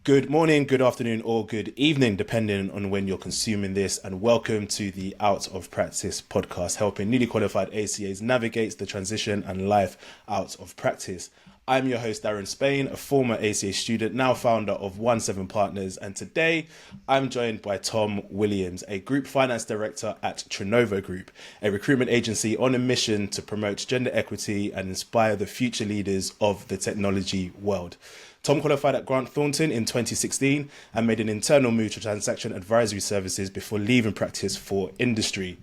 Good morning, good afternoon, or good evening, depending on when you're consuming this, and welcome to the Out of Practice podcast, helping newly qualified ACAs navigate the transition and life out of practice. I'm your host, Darren Spain, a former ACA student, now founder of 17 Partners, and today I'm joined by Tom Williams, a Group Finance Director at Trinova Group, a recruitment agency on a mission to promote gender equity and inspire the future leaders of the technology world. Tom qualified at Grant Thornton in 2016 and made an internal move to transaction advisory services before leaving practice for industry.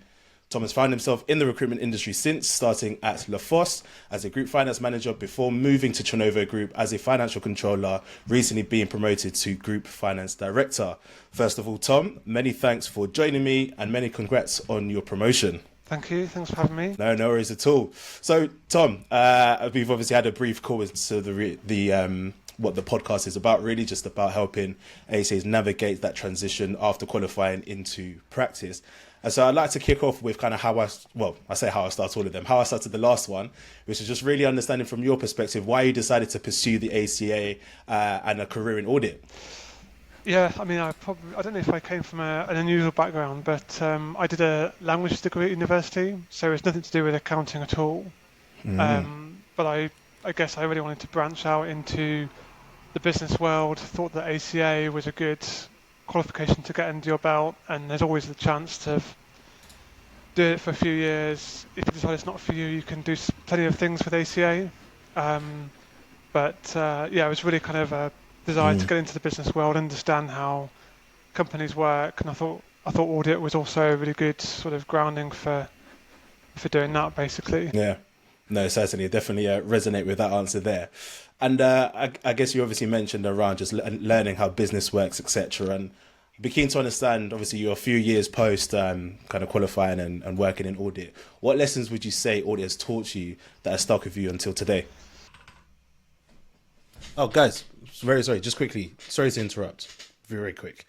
Tom has found himself in the recruitment industry since, starting at La Fosse as a group finance manager before moving to Trinova Group as a financial controller, recently being promoted to group finance director. First of all, Tom, many thanks for joining me and many congrats on your promotion. Thank you. Thanks for having me. No worries at all. So, Tom, we've obviously had a brief call into the what the podcast is about, really just about helping ACAs navigate that transition after qualifying into practice. And so I'd like to kick off with kind of how I start all of them, how I started the last one, which is just really understanding from your perspective why you decided to pursue the ACA and a career in audit. Yeah, I mean, I don't know if I came from an unusual background, but I did a language degree at university, so it's nothing to do with accounting at all. But I guess I really wanted to branch out into the business world, thought that ACA was a good qualification to get under your belt, and there's always the chance to do it for a few years. If you decide it's not for you, you can do plenty of things with ACA. It was really kind of a desire to get into the business world, understand how companies work, and I thought audit was also a really good sort of grounding for doing that, basically. Yeah. No, certainly, definitely resonate with that answer there. And I guess you obviously mentioned around just learning how business works, etc. And be keen to understand, obviously, you're a few years post kind of qualifying and working in audit. What lessons would you say audit has taught you that have stuck with you until today? Oh, guys, very sorry, just quickly. Sorry to interrupt. Very quick.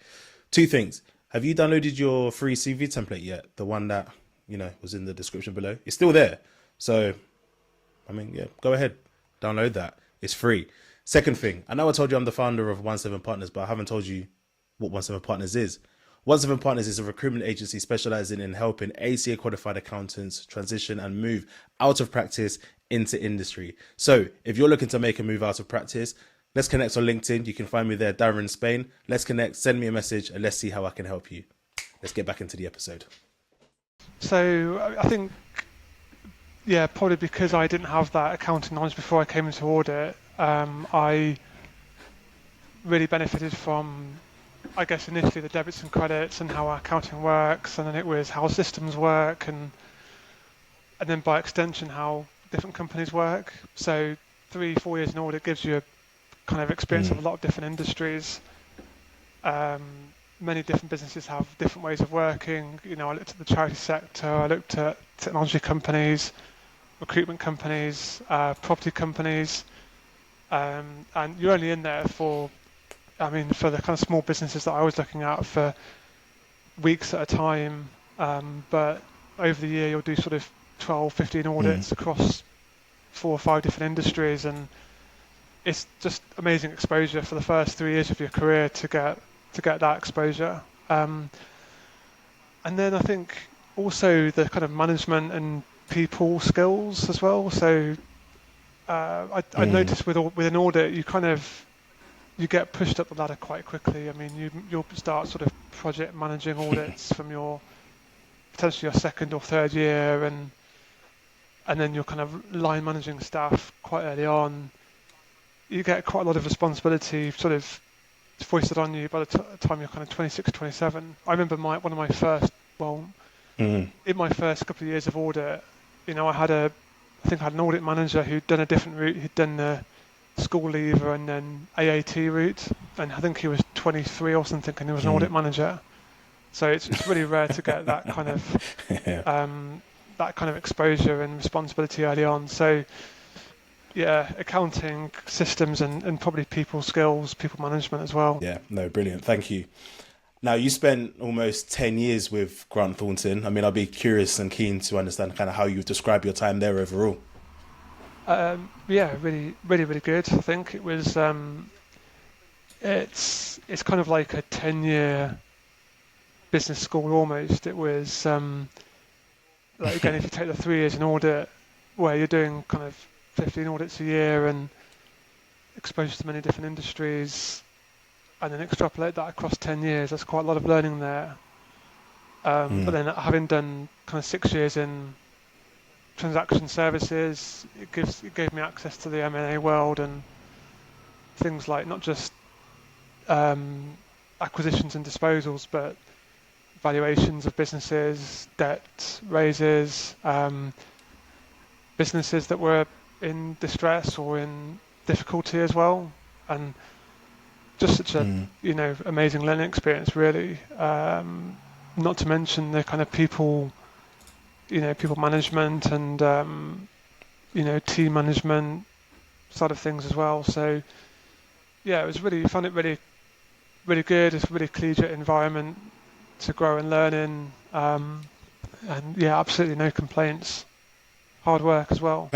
Two things. Have you downloaded your free CV template yet? The one that, was in the description below? It's still there. So, go ahead. Download that. It's free. Second thing, I know I told you I'm the founder of 17 Partners, but I haven't told you what 17 Partners is. 17 Partners is a recruitment agency specializing in helping ACA qualified accountants transition and move out of practice into industry. So if you're looking to make a move out of practice, let's connect on LinkedIn. You can find me there, Darren Spain. Let's connect, send me a message, and let's see how I can help you. Let's get back into the episode. So I think, probably because I didn't have that accounting knowledge before I came into audit, I really benefited from, I guess, initially the debits and credits and how our accounting works, and then it was how systems work, and then by extension how different companies work. So 3-4 years in audit gives you a kind of experience of a lot of different industries. Many different businesses have different ways of working. I looked at the charity sector, I looked at technology companies, recruitment companies, property companies, and you're only in there for the kind of small businesses that I was looking at for weeks at a time, but over the year you'll do sort of 12-15 audits across 4 or 5 different industries, and it's just amazing exposure for the first 3 years of your career to get that exposure. And then I think also the kind of management and people skills as well. So I noticed with an audit, you get pushed up the ladder quite quickly. I mean, you'll start sort of project managing audits from potentially your second or third year, and then you're kind of line managing staff quite early on. You get quite a lot of responsibility sort of foisted on you by the time you're kind of 26, 27. I remember in my first couple of years of audit, I had an audit manager who'd done a different route. He'd done the school leaver and then AAT route, and I think he was 23 or something, and he was an audit manager. So it's really rare to get that kind of exposure and responsibility early on. So accounting, systems, and probably people skills, people management as well. Yeah, no, brilliant. Thank you. Now, you spent almost 10 years with Grant Thornton. I mean, I'll be curious and keen to understand kind of how you would describe your time there overall. Really good. I think it was. It's it's kind of like a 10-year business school almost. It was like, again, if you take the 3 years in audit, where you're doing kind of 15 audits a year and exposed to many different industries, and then extrapolate that across 10 years, that's quite a lot of learning there. But then having done kind of 6 years in transaction services, it gave me access to the M&A world and things like not just acquisitions and disposals, but valuations of businesses, debt raises, businesses that were in distress or in difficulty as well, and just such a amazing learning experience, really. Not to mention the kind of people management and team management side of things as well. So yeah, I found it really, really good. It's a really collegiate environment to grow and learn in, and yeah, absolutely no complaints. Hard work as well.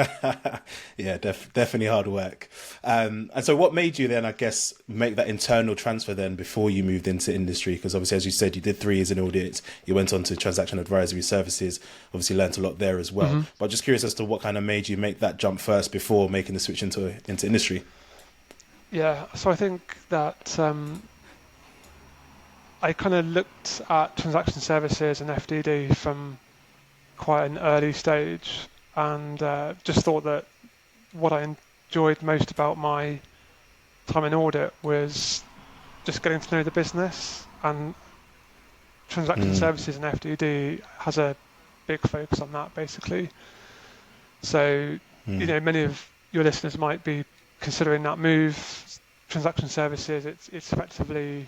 Yeah, definitely hard work. And so what made you then, I guess, make that internal transfer then before you moved into industry? Because obviously, as you said, you did 3 years in audit, you went on to transaction advisory services, obviously learned a lot there as well. But just curious as to what kind of made you make that jump first before making the switch into industry. Yeah, so I think that I kind of looked at transaction services and FDD from quite an early stage, and just thought that what I enjoyed most about my time in audit was just getting to know the business, and transaction services and FDD has a big focus on that, basically. So, many of your listeners might be considering that move. Transaction services, it's effectively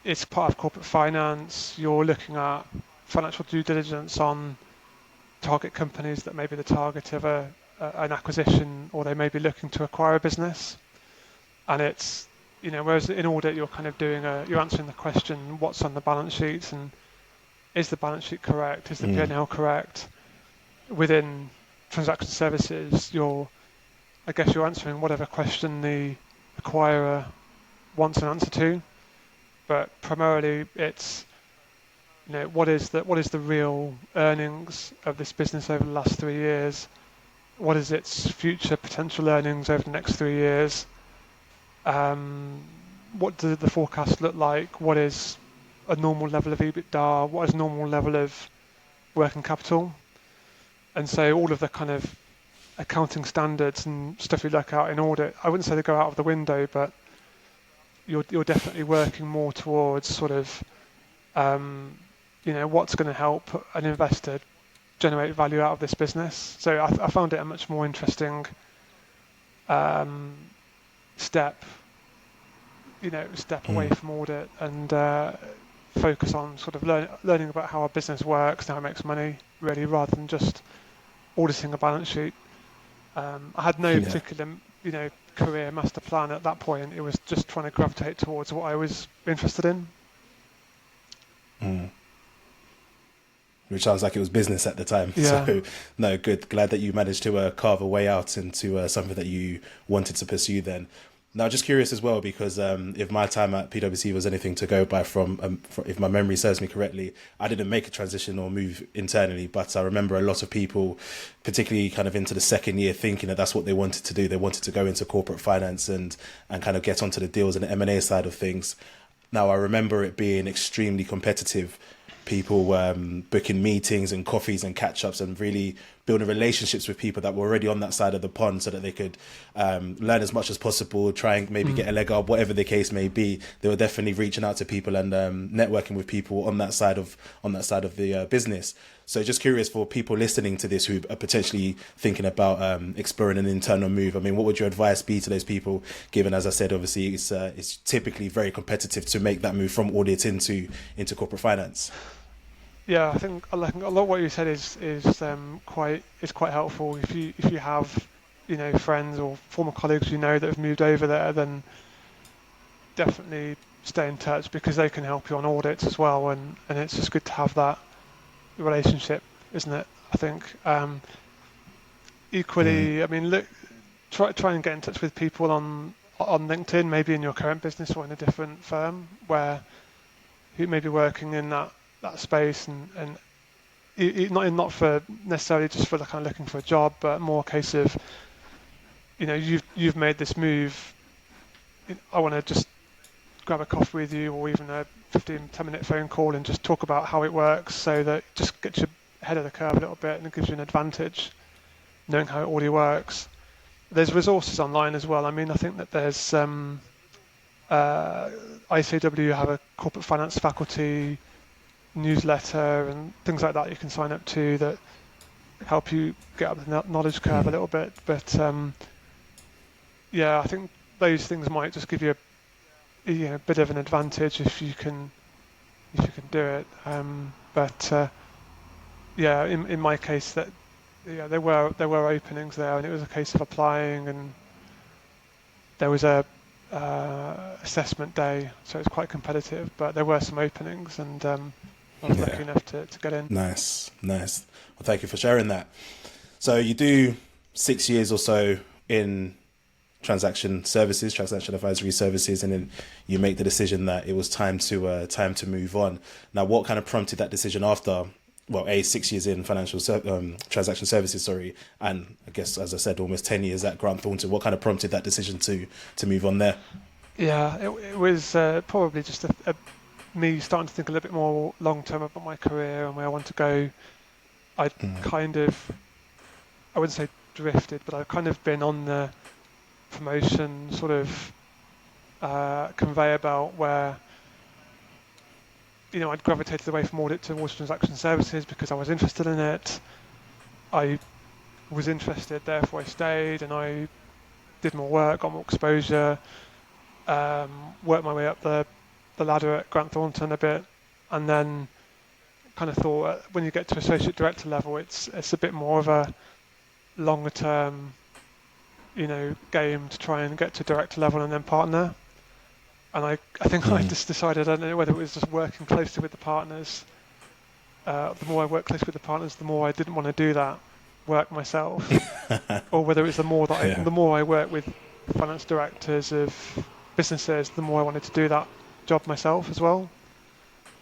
it's part of corporate finance. You're looking at financial due diligence on target companies that may be the target of an acquisition, or they may be looking to acquire a business. And it's, whereas in audit you're kind of you're answering the question, what's on the balance sheets, and is the balance sheet correct? Is the P&L correct? Within transaction services, you're answering whatever question the acquirer wants an answer to, but primarily it's what is the real earnings of this business over the last 3 years? What is its future potential earnings over the next 3 years? What does the forecast look like? What is a normal level of EBITDA? What is a normal level of working capital? And so all of the kind of accounting standards and stuff you look at in audit, I wouldn't say they go out of the window, but you're definitely working more towards sort of what's going to help an investor generate value out of this business. So I found it a much more interesting step away from audit, and focus on sort of learning about how a business works and how it makes money, really, rather than just auditing a balance sheet. I had no particular career master plan at that point. It was just trying to gravitate towards what I was interested in. Which sounds like it was business at the time. Yeah. So, no, good. Glad that you managed to carve a way out into something that you wanted to pursue then. Now, just curious as well, because if my time at PwC was anything to go by from if my memory serves me correctly, I didn't make a transition or move internally, but I remember a lot of people, particularly kind of into the second year, thinking that that's what they wanted to do. They wanted to go into corporate finance and kind of get onto the deals and the M&A side of things. Now, I remember it being extremely competitive. People booking meetings and coffees and catch-ups and really building relationships with people that were already on that side of the pond so that they could learn as much as possible, try and maybe get a leg up, whatever the case may be. They were definitely reaching out to people and networking with people on that side of the business. So just curious for people listening to this who are potentially thinking about exploring an internal move. I mean, what would your advice be to those people, given, as I said, obviously it's typically very competitive to make that move from audit into corporate finance? Yeah, I think a lot of what you said is quite helpful. If you have friends or former colleagues that have moved over there, then definitely stay in touch, because they can help you on audits as well, and it's just good to have that relationship, isn't it? I think equally, I mean, look, try and get in touch with people on on LinkedIn, maybe in your current business or in a different firm, where you may be working in that space, and not for necessarily just for kind of looking for a job, but more a case of, you've made this move. I want to just grab a coffee with you, or even a 10-minute phone call, and just talk about how it works, so that it just gets you ahead of the curve a little bit, and it gives you an advantage knowing how it already works. There's resources online as well. I mean, I think that there's ICAW have a corporate finance faculty newsletter and things like that you can sign up to that help you get up the knowledge curve a little bit. But I think those things might just give you a bit of an advantage if you can do it. In my case, there were openings there, and it was a case of applying, and there was a assessment day, so it's quite competitive. But there were some openings, and I was lucky enough to get in. Nice. Well, thank you for sharing that. So you do 6 years or so in transaction advisory services, and then you make the decision that it was time to move on. Now, what kind of prompted that decision after? Well, 6 years in transaction services, and I guess, as I said, almost 10 years at Grant Thornton. What kind of prompted that decision to move on there? Yeah, it was probably just me starting to think a little bit more long term about my career and where I want to go. I'd kind of, I wouldn't say drifted, but I've kind of been on the promotion sort of conveyor belt where I'd gravitated away from audit towards transaction services because I was interested in it. I was interested, therefore I stayed, and I did more work, got more exposure, worked my way up the ladder at Grant Thornton a bit, and then kind of thought when you get to associate director level, it's a bit more of a longer term, game to try and get to director level and then partner. And I think I just decided, I don't know whether it was just working closely with the partners. The more I worked closely with the partners, the more I didn't want to do that work myself, or whether it was the more I worked with finance directors of businesses, the more I wanted to do that job myself as well.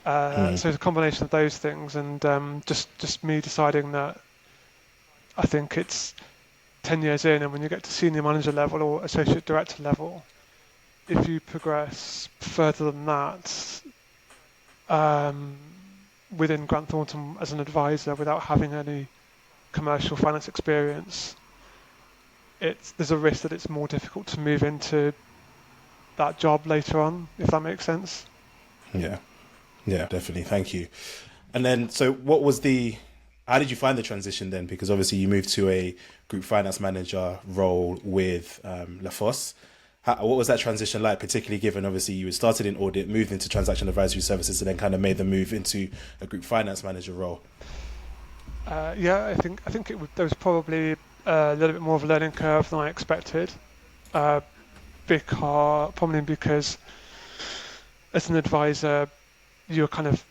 So it's a combination of those things, and just me deciding that I think it's 10 years in, and when you get to senior manager level or associate director level, if you progress further than that within Grant Thornton as an advisor without having any commercial finance experience, there's a risk that it's more difficult to move into that job later on, if that makes sense. Yeah, definitely. Thank you. And then, so how did you find the transition then? Because obviously you moved to a group finance manager role with La Fosse. What was that transition like, particularly given obviously you had started in audit, moved into transaction advisory services, and then kind of made the move into a group finance manager role? I think there was probably a little bit more of a learning curve than I expected, because as an advisor, you're kind of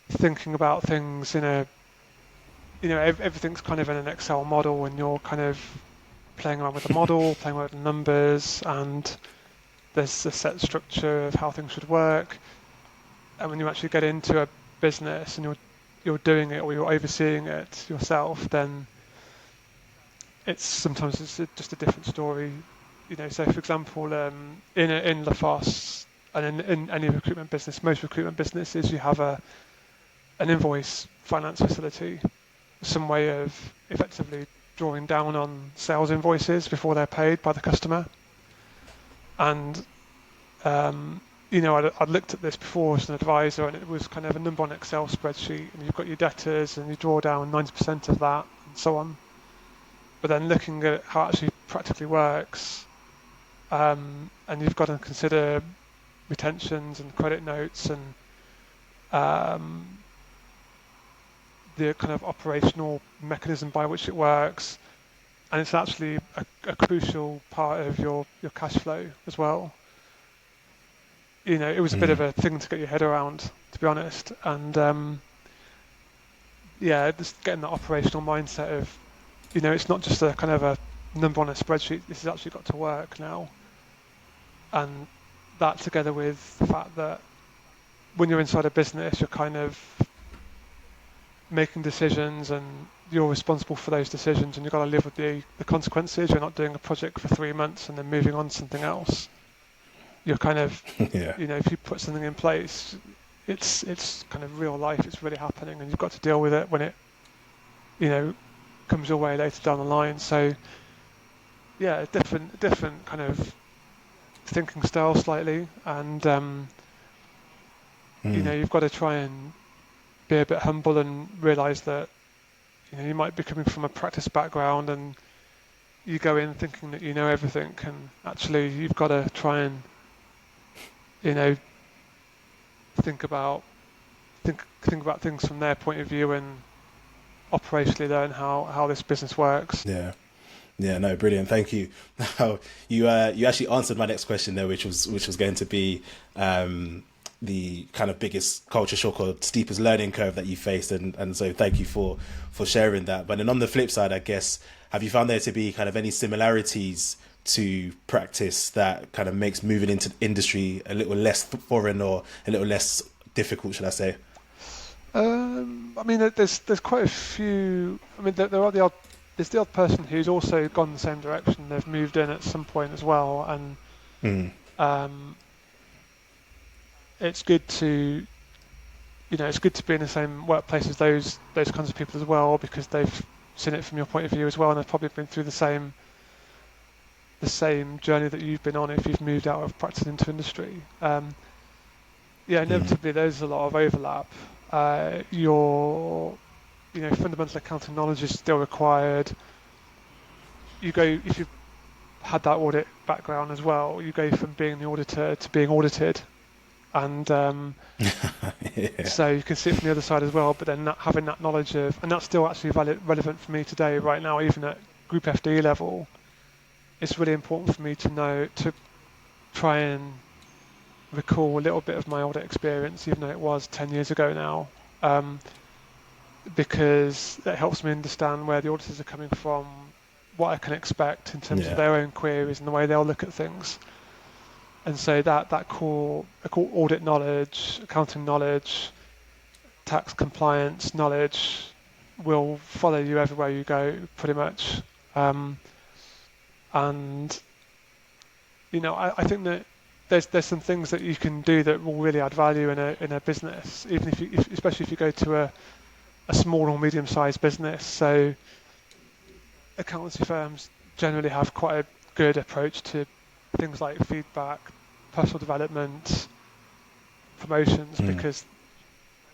thinking about things everything's kind of in an Excel model, and you're kind of playing around with the model, playing around with the numbers, and there's a set structure of how things should work. And when you actually get into a business and you're doing it, or you're overseeing it yourself, then sometimes it's just a different story. So for example, in La Fosse and in any recruitment business, most recruitment businesses, you have an invoice finance facility, some way of effectively drawing down on sales invoices before they're paid by the customer. And I'd looked at this before as an advisor, and it was kind of a number on Excel spreadsheet, and you've got your debtors and you draw down 90% of that and so on. But then looking at how it actually practically works, and you've got to consider retentions and credit notes and the kind of operational mechanism by which it works, and it's actually a crucial part of your cash flow as well. It was a bit of a thing to get your head around, to be honest, and just getting that operational mindset of, it's not just a kind of a number on a spreadsheet. This has actually got to work now, And that together with the fact that when you're inside a business, you're kind of making decisions and you're responsible for those decisions and you've got to live with the consequences. You're not doing a project for 3 months and then moving on to something else. You're kind of, Yeah. if you put something in place, it's kind of real life. It's really happening and you've got to deal with it when it, comes your way later down the line. So yeah, different kind of thinking style slightly. And, you've got to try and be a bit humble and realize that you might be coming from a practice background and you go in thinking that you know everything, and actually you've got to try and think about things from their point of view and operationally learn how this business works. Yeah. Yeah, no, brilliant. Thank you. Now, you actually answered my next question there, which was going to be the kind of biggest culture shock or steepest learning curve that you faced, and so thank you for sharing that. But then on the flip side, I guess, have you found there to be kind of any similarities to practice that kind of makes moving into industry a little less foreign or a little less difficult, should I say? I mean, there's quite a few. I mean, there's the odd person who's also gone the same direction. They've moved in at some point as well, and Mm. it's good to be in the same workplace as those kinds of people as well, because they've seen it from your point of view as well, and they've probably been through the same journey that you've been on if you've moved out of practice into industry. Inevitably there's a lot of overlap. Your fundamental accounting knowledge is still required. If you've had that audit background as well, you go from being the auditor to being audited. And Yeah. so you can see it from the other side as well, but then not having that knowledge and that's still actually relevant for me today, right now, even at Group FD level. It's really important for me to try and recall a little bit of my audit experience, even though it was 10 years ago now, because it helps me understand where the auditors are coming from, what I can expect in terms Yeah. of their own queries and the way they'll look at things. And so that core audit knowledge, accounting knowledge, tax compliance knowledge will follow you everywhere you go, pretty much. And I think that there's some things that you can do that will really add value in a business, even especially if you go to a small or medium-sized business. So accountancy firms generally have quite a good approach to things like feedback, personal development, promotions, because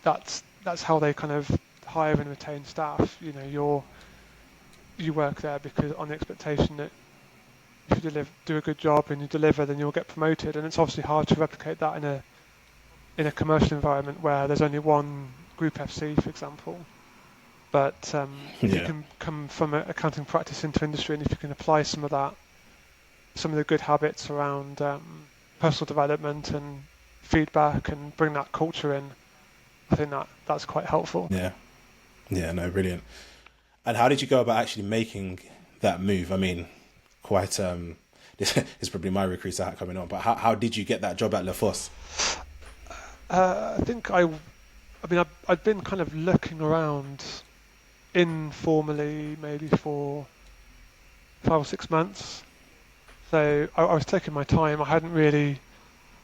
that's how they kind of hire and retain staff. You work there because on the expectation that if you do a good job and you deliver, then you'll get promoted. And it's obviously hard to replicate that in a commercial environment where there's only one Group FC, for example. But if you can come from an accounting practice into industry, and if you can apply some of the good habits around personal development and feedback and bring that culture in, I think that's quite helpful. Yeah. Yeah, no, brilliant. And how did you go about actually making that move? I mean, quite this is probably my recruiter hat coming on, but how did you get that job at La Fosse? I think I'd been kind of looking around informally maybe for 5 or 6 months. So I was taking my time. I hadn't really.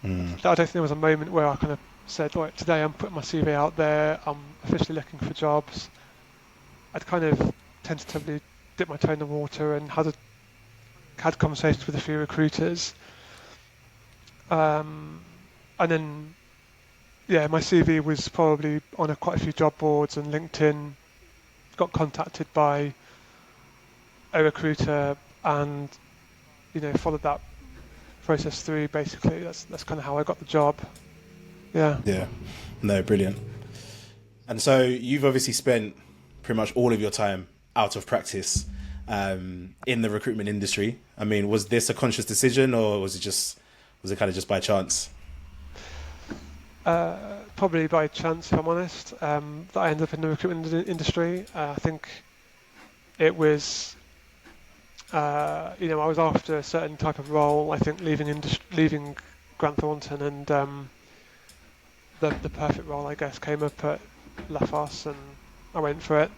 I don't think there was a moment where I kind of said, "Right, today I'm putting my CV out there. I'm officially looking for jobs." I'd kind of tentatively dipped my toe in the water and had conversations with a few recruiters. And then, my CV was probably on quite a few job boards and LinkedIn. Got contacted by a recruiter and followed that process through. Basically, that's kind of how I got the job. Yeah, no, brilliant. And so you've obviously spent pretty much all of your time out of practice in the recruitment industry. I mean, was this a conscious decision, or was it kind of just by chance? Probably by chance, if I'm honest, that I ended up in the recruitment industry. I think it was I was after a certain type of role. I think leaving Grant Thornton, and the perfect role, I guess, came up at Lafosse, and I went for it.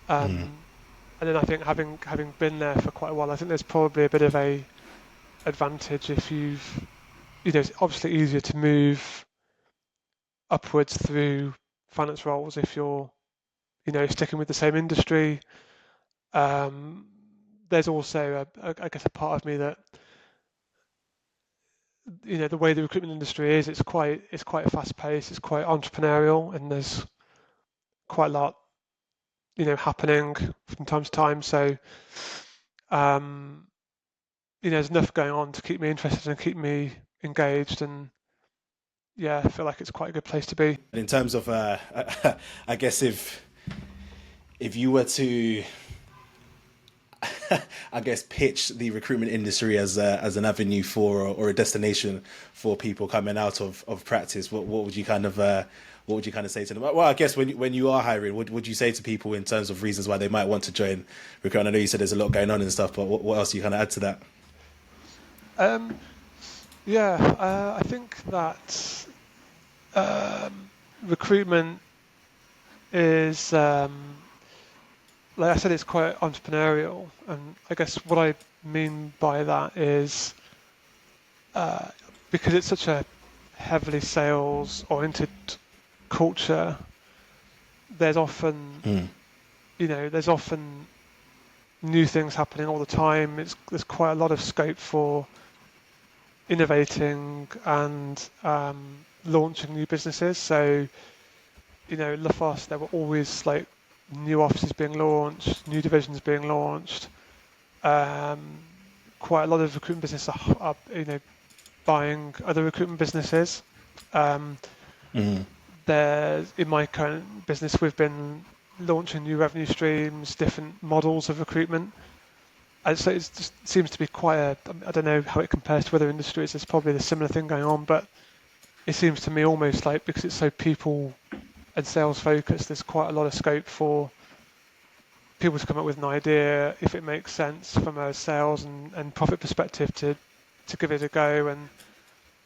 Mm. And then I think having been there for quite a while, I think there's probably a bit of a advantage if it's obviously easier to move upwards through finance roles if you're, sticking with the same industry. Um, there's also, I guess, a part of me that, the way the recruitment industry is, it's quite fast paced, it's quite entrepreneurial, and there's quite a lot, happening from time to time. So, um, there's enough going on to keep me interested and keep me engaged, and yeah, I feel like it's quite a good place to be. In terms of, I guess if you were to, I guess, pitch the recruitment industry as an avenue for or a destination for people coming out of practice, what would you kind of say to them? Well, I guess when you are hiring, would you say to people in terms of reasons why they might want to join recruitment? I know you said there's a lot going on and stuff, but what else do you kind of add to that? Um, yeah, I think that recruitment is, like I said, it's quite entrepreneurial, and I guess what I mean by that is uh, because it's such a heavily sales-oriented culture. There's often, Mm. there's often new things happening all the time. There's quite a lot of scope for innovating and launching new businesses. So, Lafosse, there were always like new offices being launched, new divisions being launched. Um, Quite a lot of recruitment businesses are buying other recruitment businesses. Um, Mm. there's in my current business, we've been launching new revenue streams, different models of recruitment. And so it just seems to be quite I don't know how it compares to other industries. There's probably a similar thing going on, but it seems to me almost like because it's so people and sales focused, there's quite a lot of scope for people to come up with an idea if it makes sense from a sales and profit perspective to give it a go, and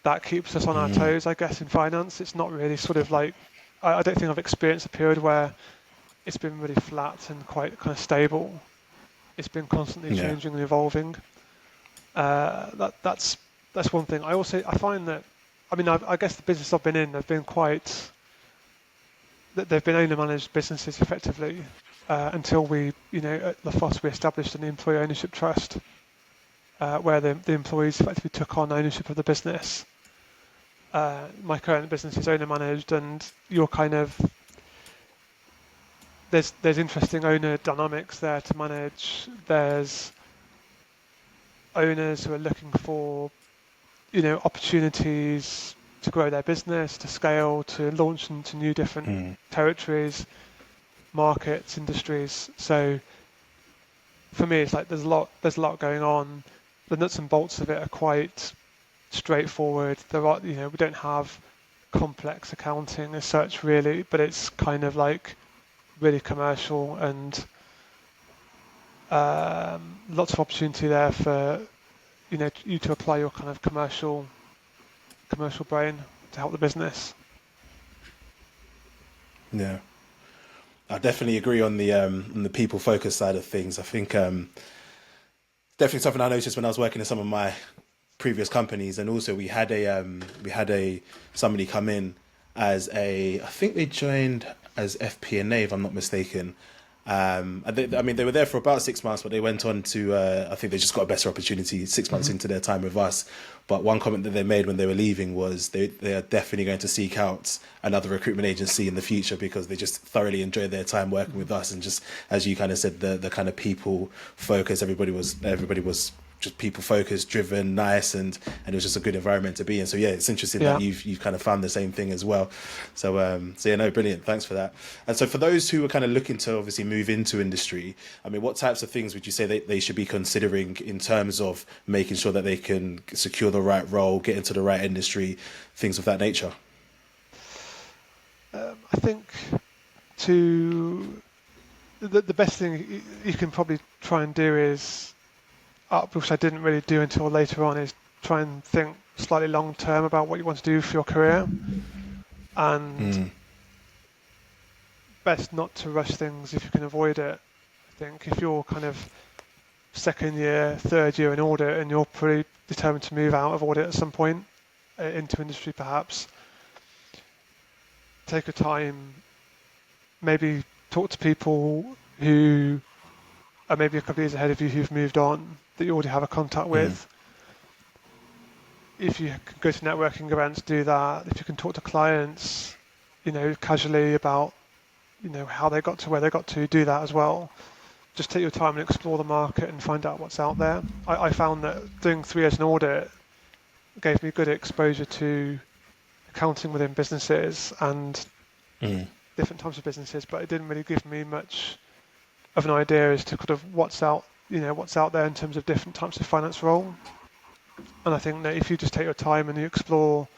that keeps us on our Mm. toes, I guess. In finance, it's not really sort of like I don't think I've experienced a period where it's been really flat and quite kind of stable. It's been constantly Yeah. changing and evolving. That's one thing. I find that, I mean, I guess the business I've been in, they've been owner managed businesses effectively until we, at Lafosse, we established an employee ownership trust where the employees effectively took on ownership of the business. My current business is owner managed, and you're kind of there's interesting owner dynamics there to manage. There's owners who are looking for opportunities to grow their business, to scale, to launch into new different Mm. territories, markets, industries. So for me, it's like there's a lot going on. The nuts and bolts of it are quite straightforward. We don't have complex accounting as such really, but it's kind of like really commercial, and lots of opportunity there for you to apply your kind of commercial brain to help the business. Yeah. I definitely agree on the people focused side of things. I think definitely something I noticed when I was working in some of my previous companies, and also we had a somebody come in as I think they joined as FP&A if I'm not mistaken. I mean, they were there for about 6 months, but they went on to, I think they just got a better opportunity 6 months Hmm. into their time with us. But one comment that they made when they were leaving was they are definitely going to seek out another recruitment agency in the future because they just thoroughly enjoyed their time working with us. And just as you kind of said, the kind of people focus, everybody was just people focused, driven, nice, and it was just a good environment to be in. So yeah, it's interesting that Yeah. you've kind of found the same thing as well. So yeah, no, brilliant. Thanks for that. And so for those who are kind of looking to obviously move into industry, I mean, what types of things would you say they should be considering in terms of making sure that they can secure the right role, get into the right industry, things of that nature? I think to the best thing you can probably try and do is up, which I didn't really do until later on, is try and think slightly long term about what you want to do for your career, and best not to rush things if you can avoid it. I think if you're kind of second year, third year in audit and you're pretty determined to move out of audit at some point into industry perhaps, take your time, maybe talk to people who are maybe a couple of years ahead of you who've moved on, that you already have a contact with. If you can go to networking events, do that. If you can talk to clients, casually about, how they got to where they got to, do that as well. Just take your time and explore the market and find out what's out there. I found that doing 3 years in audit gave me good exposure to accounting within businesses and different types of businesses, but it didn't really give me much of an idea as to kind of what's out there in terms of different types of finance role. And I think that if you just take your time and you explore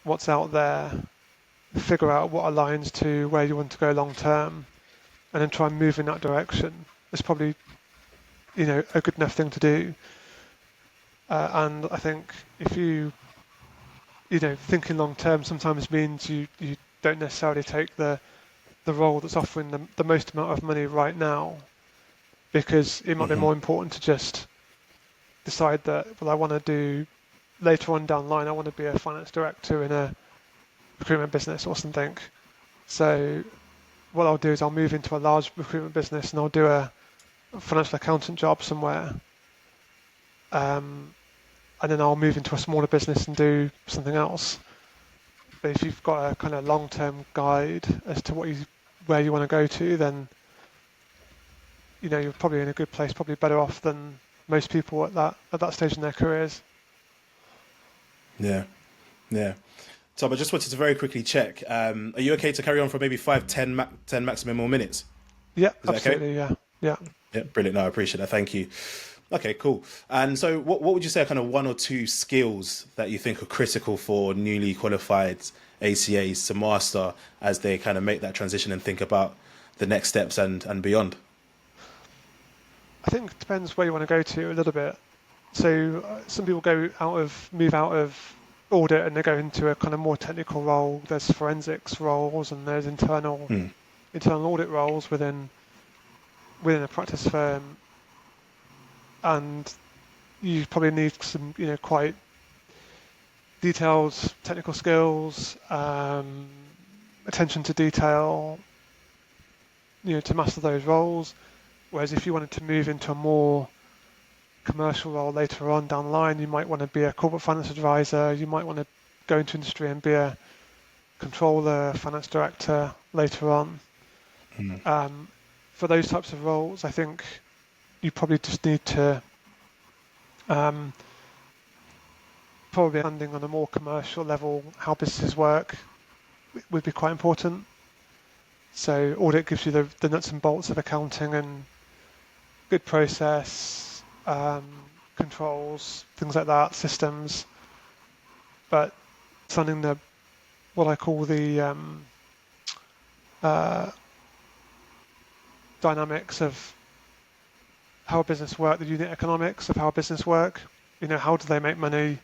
what's out there, figure out what aligns to where you want to go long term, and then try and move in that direction, it's probably, a good enough thing to do. And I think if you, thinking long term sometimes means you don't necessarily take the role that's offering the most amount of money right now, because it might be more important to just decide that, well, I want to do later on down the line, I want to be a finance director in a recruitment business or something. So what I'll do is I'll move into a large recruitment business and I'll do a financial accountant job somewhere. And then I'll move into a smaller business and do something else. But if you've got a kind of long-term guide as to where you want to go to, then you're probably in a good place, probably better off than most people at that stage in their careers. Yeah. Tom, I just wanted to very quickly check. Are you okay to carry on for maybe 10 maximum more minutes? Yeah, absolutely. Okay? Yeah. Yeah, brilliant. No, I appreciate that. Thank you. Okay, cool. And so what would you say are kind of 1 or 2 skills that you think are critical for newly qualified ACAs to master as they kind of make that transition and think about the next steps and beyond? I think it depends where you want to go to a little bit. So some people move out of audit and they go into a kind of more technical role. There's forensics roles and there's internal audit roles within a practice firm. And you probably need some, quite detailed technical skills, attention to detail, to master those roles. Whereas if you wanted to move into a more commercial role later on down the line, you might want to be a corporate finance advisor, you might want to go into industry and be a controller, finance director later on. For those types of roles, I think you probably just need to probably understanding on a more commercial level how businesses work would be quite important. So audit gives you the nuts and bolts of accounting and good process, controls, things like that, systems. But understanding what I call the dynamics of how a business works, the unit economics of how a business work. How do they make money?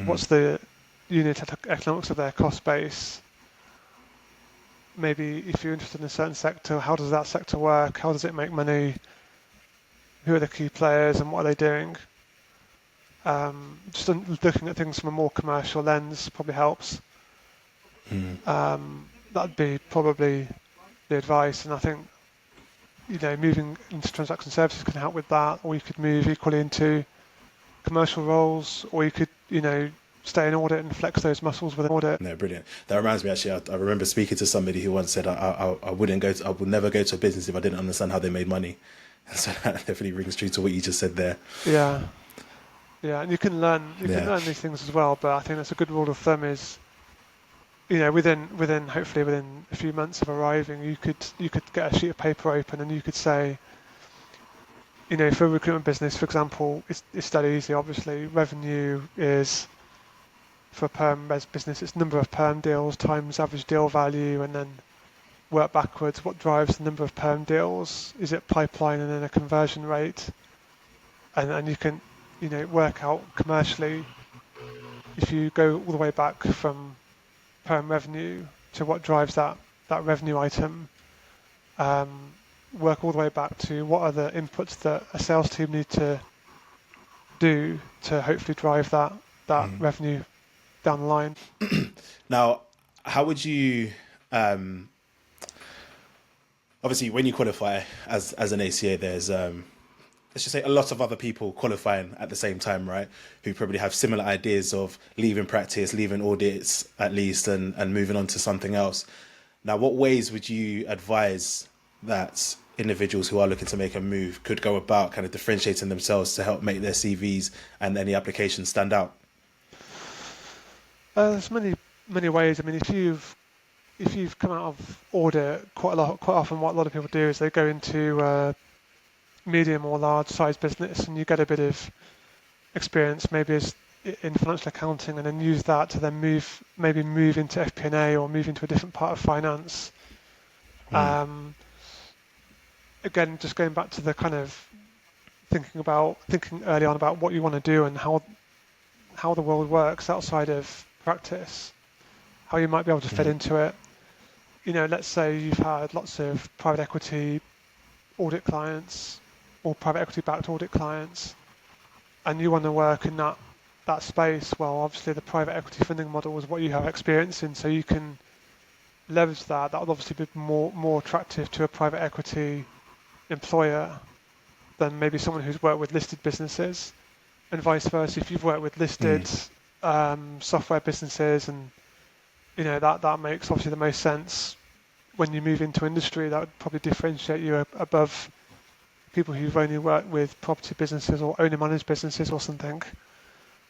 What's the unit economics of their cost base? Maybe if you're interested in a certain sector, how does that sector work? How does it make money? Who are the key players and what are they doing? Just looking at things from a more commercial lens probably helps. That'd be probably the advice. And I think, moving into transaction services can help with that, or you could move equally into commercial roles, or you could, stay in audit and flex those muscles within audit. No, brilliant. That reminds me, actually, I remember speaking to somebody who once said, I would never go to a business if I didn't understand how they made money. So that definitely rings true to what you just said there. Yeah, and you can learn these things as well. But I think that's a good rule of thumb is, within hopefully within a few months of arriving, you could get a sheet of paper open and you could say, for a recruitment business, for example, it's that easy. Obviously, revenue is, for a perm business, it's number of perm deals times average deal value, and then work backwards. What drives the number of perm deals? Is it pipeline and then a conversion rate? and you can, work out commercially if you go all the way back from perm revenue to what drives that revenue item. Work all the way back to what are the inputs that a sales team need to do to hopefully drive that revenue down the line. Now, how would you, obviously when you qualify as an ACA, there's, let's just say a lot of other people qualifying at the same time, right? Who probably have similar ideas of leaving practice, leaving audits at least, and moving on to something else. Now, what ways would you advise that individuals who are looking to make a move could go about kind of differentiating themselves to help make their CVs and any applications stand out? There's many ways. I mean, if you've come out of audit, quite often what a lot of people do is they go into medium or large size business, and you get a bit of experience maybe as in financial accounting, and then use that to then move into FP&A or move into a different part of finance. Again, just going back to the kind of thinking early on about what you want to do and how the world works outside of practice, how you might be able to fit into it. Let's say you've had lots of private equity audit clients or private equity backed audit clients, and you want to work in that space. Well, obviously the private equity funding model is what you have experience in, so you can leverage that. That would obviously be more attractive to a private equity employer than maybe someone who's worked with listed businesses, and vice versa. If you've worked with listed software businesses, and that makes obviously the most sense when you move into industry. That would probably differentiate you above people who've only worked with property businesses or owner managed businesses or something.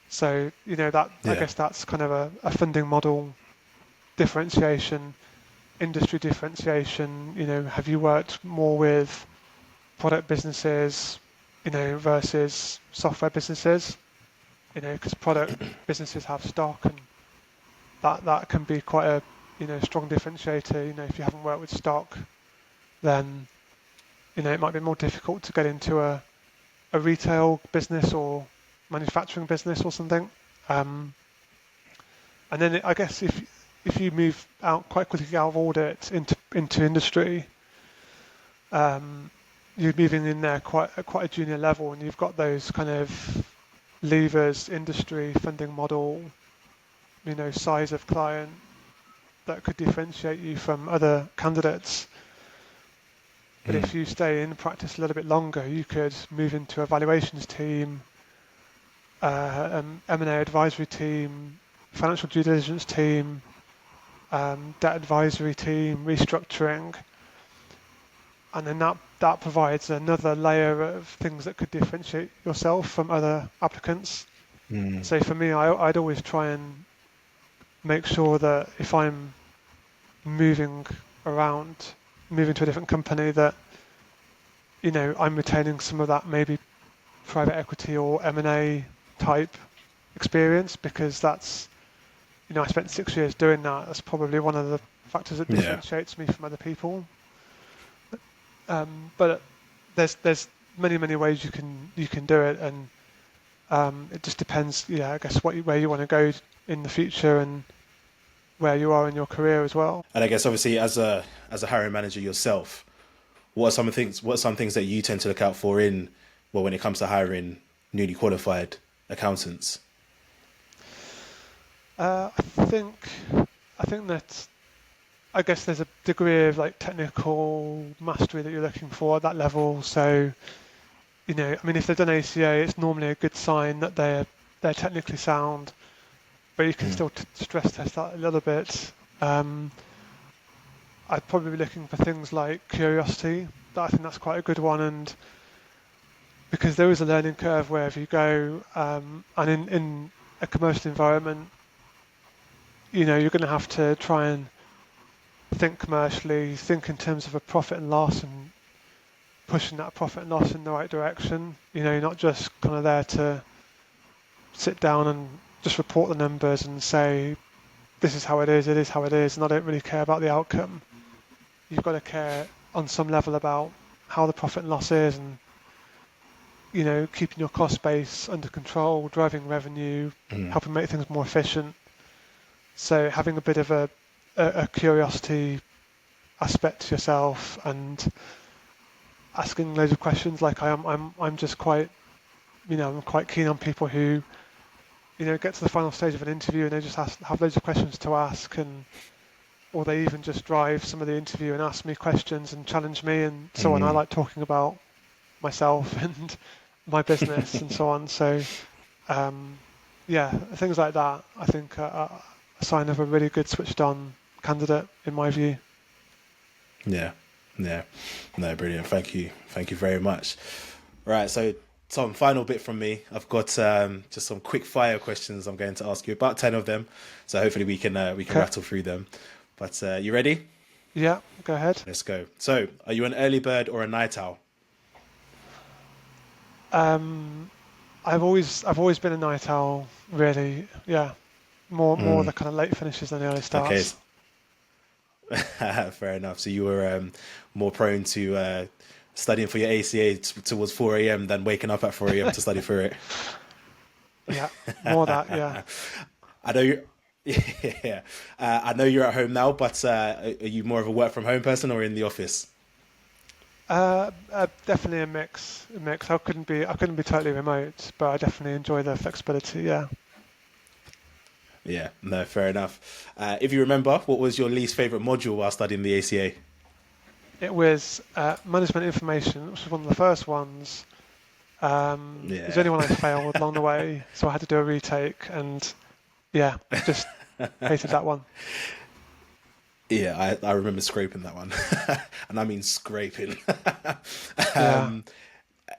So I guess that's kind of a funding model differentiation, industry differentiation. Have you worked more with product businesses, versus software businesses? Because product businesses have stock, and that can be quite a strong differentiator. If you haven't worked with stock, then it might be more difficult to get into a retail business or manufacturing business or something. And then I guess if you move out quite quickly out of audit into industry, you're moving in there quite a junior level, and you've got those kind of levers, industry, funding model, size of client that could differentiate you from other candidates. But if you stay in practice a little bit longer, you could move into a valuations team, M&A advisory team, financial due diligence team, debt advisory team, restructuring, and then that provides another layer of things that could differentiate yourself from other applicants. So for me, I'd always try and make sure that if I'm moving to a different company, that I'm retaining some of that maybe private equity or M&A type experience, because that's I spent 6 years doing that. That's probably one of the factors that differentiates me from other people. But there's many ways you can do it, and it just depends, I guess, where you want to go in the future and where you are in your career as well. And I guess obviously as a hiring manager yourself, what are some things that you tend to look out for when it comes to hiring newly qualified accountants? I think that I guess there's a degree of technical mastery that you're looking for at that level. So, if they've done ACA, it's normally a good sign that they're technically sound, but you can still stress test that a little bit. I'd probably be looking for things like curiosity. I think that's quite a good one, and because there is a learning curve wherever you go, and in a commercial environment, you're going to have to try and think commercially, think in terms of a profit and loss, and pushing that profit and loss in the right direction. You're not just kind of there to sit down and just report the numbers and say, this is how it is how it is, and I don't really care about the outcome. You've got to care on some level about how the profit and loss is, and keeping your cost base under control, driving revenue, helping make things more efficient. So having a bit of a curiosity aspect to yourself and asking loads of questions. Like I'm just quite, I'm quite keen on people who, get to the final stage of an interview and they just have loads of questions to ask, or they even just drive some of the interview and ask me questions and challenge me and so on. I like talking about myself and my business and so on. So, things like that, I think, are a sign of a really good switched on candidate, in my view. Yeah. No, brilliant. Thank you very much. Right, so Tom, final bit from me. I've got just some quick fire questions I'm going to ask you, about 10 of them. So hopefully we can rattle through them. But you ready? Yeah, go ahead. Let's go. So, are you an early bird or a night owl? I've always been a night owl, really. Yeah, more the kind of late finishes than the early starts. Okay. Fair enough. So you were more prone to studying for your ACA towards 4 a.m. than waking up at 4 a.m. to study for it. Yeah, more that. Yeah. I know you. Yeah. I know you're at home now, but are you more of a work from home person or in the office? Definitely a mix. I couldn't be totally remote, but I definitely enjoy the flexibility. Yeah. Yeah. No, fair enough. If you remember, what was your least favorite module while studying the ACA? It was management information, which was one of the first ones. It was the only one I failed along the way, so I had to do a retake, and yeah, just hated that one. Yeah, I remember scraping that one, and I mean scraping.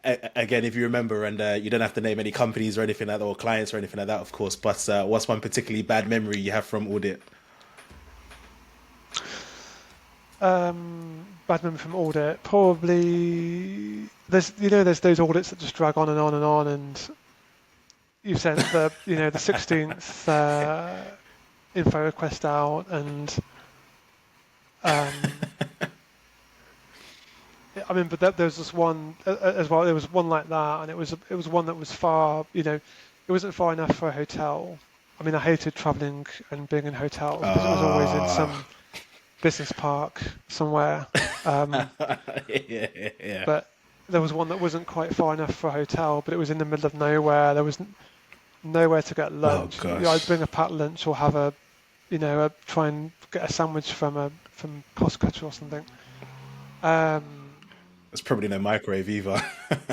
Again, if you remember, and you don't have to name any companies or anything like that, or clients or anything like that, of course. But what's one particularly bad memory you have from audit? Bad memory from audit, probably there's those audits that just drag on and on and on, and you sent the 16th info request out, and but there was this one as well. There was one like that, and it was one that was far. It wasn't far enough for a hotel. I mean, I hated travelling and being in hotels because it was always in some business park somewhere. Yeah. But there was one that wasn't quite far enough for a hotel, but it was in the middle of nowhere. There was nowhere to get lunch. Oh, gosh. I'd bring a packed lunch or have try and get a sandwich from Costco or something. There's probably no microwave either.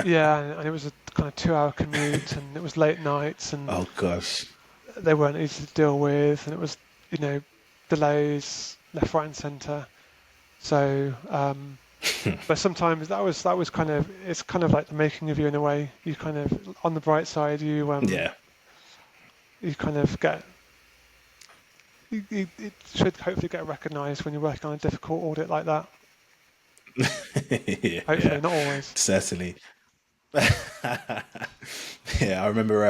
Yeah, and it was a kind of 2-hour commute, and it was late nights, and Oh gosh. they weren't easy to deal with, and it was delays left, right, and centre. So, but sometimes that was kind of, it's kind of like the making of you in a way. You kind of, on the bright side, you kind of get. It should hopefully get recognised when you're working on a difficult audit like that. Hopefully, not always. Certainly. Yeah, I remember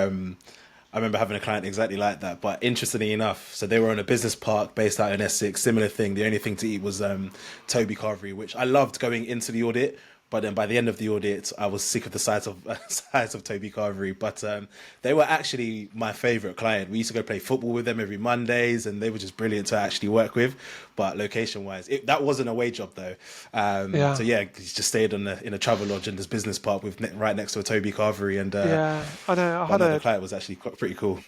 having a client exactly like that. But interestingly enough, so they were on a business park based out in Essex. Similar thing. The only thing to eat was Toby Carvery, which I loved going into the audit. But then by the end of the audit, I was sick of the sight of Toby Carvery. But they were actually my favourite client. We used to go play football with them every Mondays, and they were just brilliant to actually work with. But location-wise, that wasn't a away job though. So yeah, he just stayed in a travel lodge in this business park right next to a Toby Carvery. And yeah, I know. The client was actually pretty cool.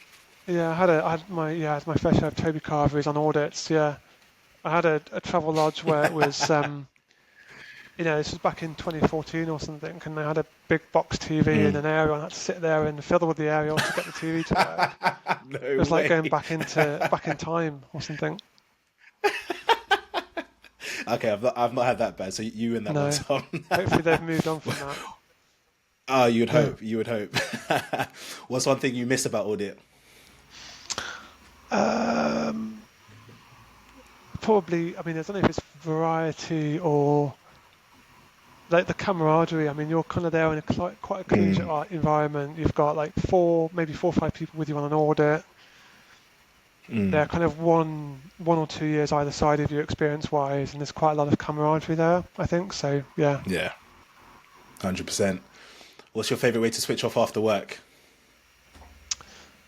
Yeah, I had my fair share of Toby Carveries on audits. Yeah, I had a travel lodge where it was. This was back in 2014 or something, and they had a big box TV in an area, and I had to sit there and fiddle with the aerial to get the TV to work. It was like going back in time or something. Okay, I've not had that bad. So you and that one, Tom. Hopefully they've moved on from that. Oh, you would hope. What's one thing you miss about audit? Probably, I mean, I don't know if it's variety or like the camaraderie. I mean, you're kind of there in quite a collegiate environment. You've got like maybe 4 or 5 people with you on an audit. They're kind of one or 2 years either side of you experience-wise, and there's quite a lot of camaraderie there, I think. So, yeah. Yeah, 100%. What's your favorite way to switch off after work?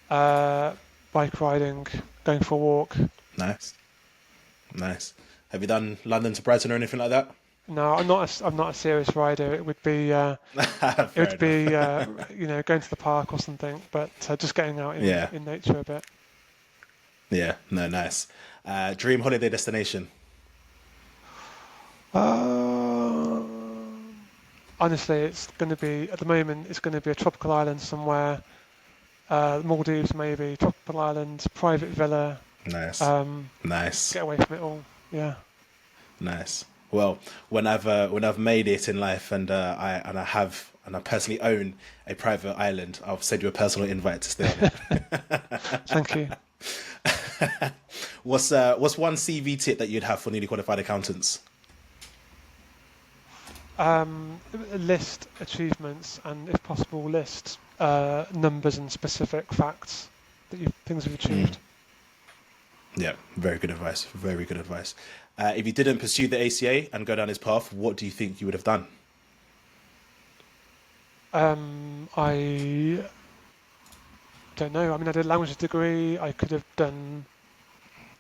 Bike riding, going for a walk. Nice, nice. Have you done London to Brighton or anything like that? No, I'm not a serious rider. It would be Fair enough. going to the park or something, but just getting out Yeah, in nature a bit. yeah. No, nice. Dream holiday destination. Uh, Honestly, it's going to be at the moment. It's going to be a tropical island somewhere. Maldives maybe. Tropical island, private villa. Nice, Um, nice, get away from it all. Yeah. nice. Well, when I've made it in life and I personally own a private island, I'll send you a personal invite to stay on Thank you. it. What's one CV tip that you'd have for newly qualified accountants? List achievements and, if possible, list numbers and specific facts that things you've achieved. Yeah, very good advice. Very good advice. If you didn't pursue the ACA and go down this path, what do you think you would have done? I don't know. I mean, I did a languages degree. I could have done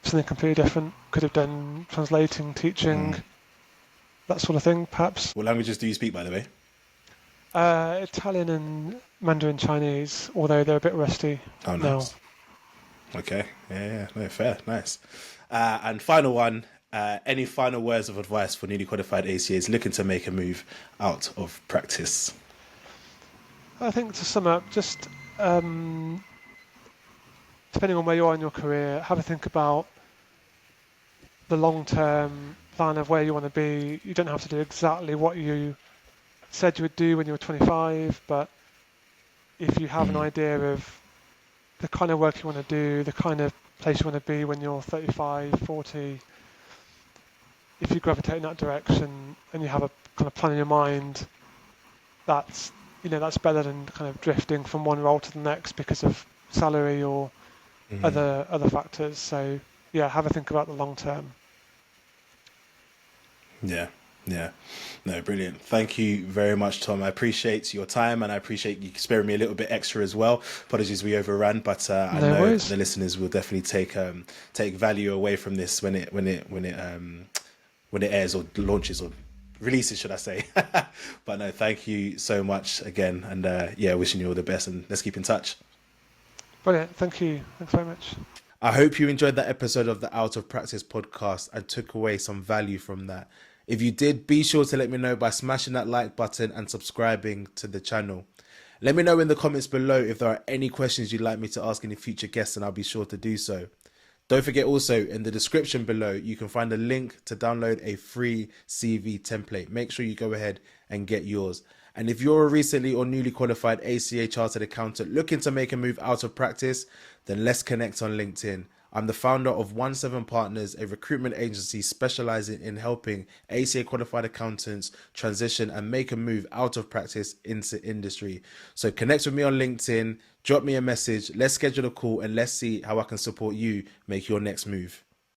something completely different. Could have done translating, teaching, that sort of thing, perhaps. What languages do you speak, by the way? Italian and Mandarin Chinese, although they're a bit rusty Oh, now. nice. Okay. Yeah. No, fair. Nice. And final one. Any final words of advice for newly qualified ACAs looking to make a move out of practice? I think to sum up, just depending on where you are in your career, have a think about the long-term plan of where you want to be. You don't have to do exactly what you said you would do when you were 25, but if you have an idea of the kind of work you want to do, the kind of place you want to be when you're 35, 40, if you gravitate in that direction and you have a kind of plan in your mind, that's better than kind of drifting from one role to the next because of salary or other factors. So yeah, have a think about the long term. Yeah. Yeah. No, brilliant. Thank you very much, Tom. I appreciate your time and I appreciate you sparing me a little bit extra as well. Apologies we overran, but I No know worries. the listeners will definitely take value away from this when it airs or launches or releases, should I say. But no, thank you so much again, and wishing you all the best, and let's keep in touch. Brilliant. Thank you. Thanks very much. I hope you enjoyed that episode of the Out of Practice podcast and took away some value from that. If you did, be sure to let me know by smashing that like button and subscribing to the channel. Let me know in the comments below if there are any questions you'd like me to ask any future guests, and I'll be sure to do so. Don't forget also, in the description below, you can find a link to download a free CV template. Make sure you go ahead and get yours. And if you're a recently or newly qualified ACA chartered accountant looking to make a move out of practice, then let's connect on LinkedIn. I'm the founder of 17 Partners, a recruitment agency specializing in helping ACA qualified accountants transition and make a move out of practice into industry. So connect with me on LinkedIn, drop me a message, let's schedule a call, and let's see how I can support you make your next move.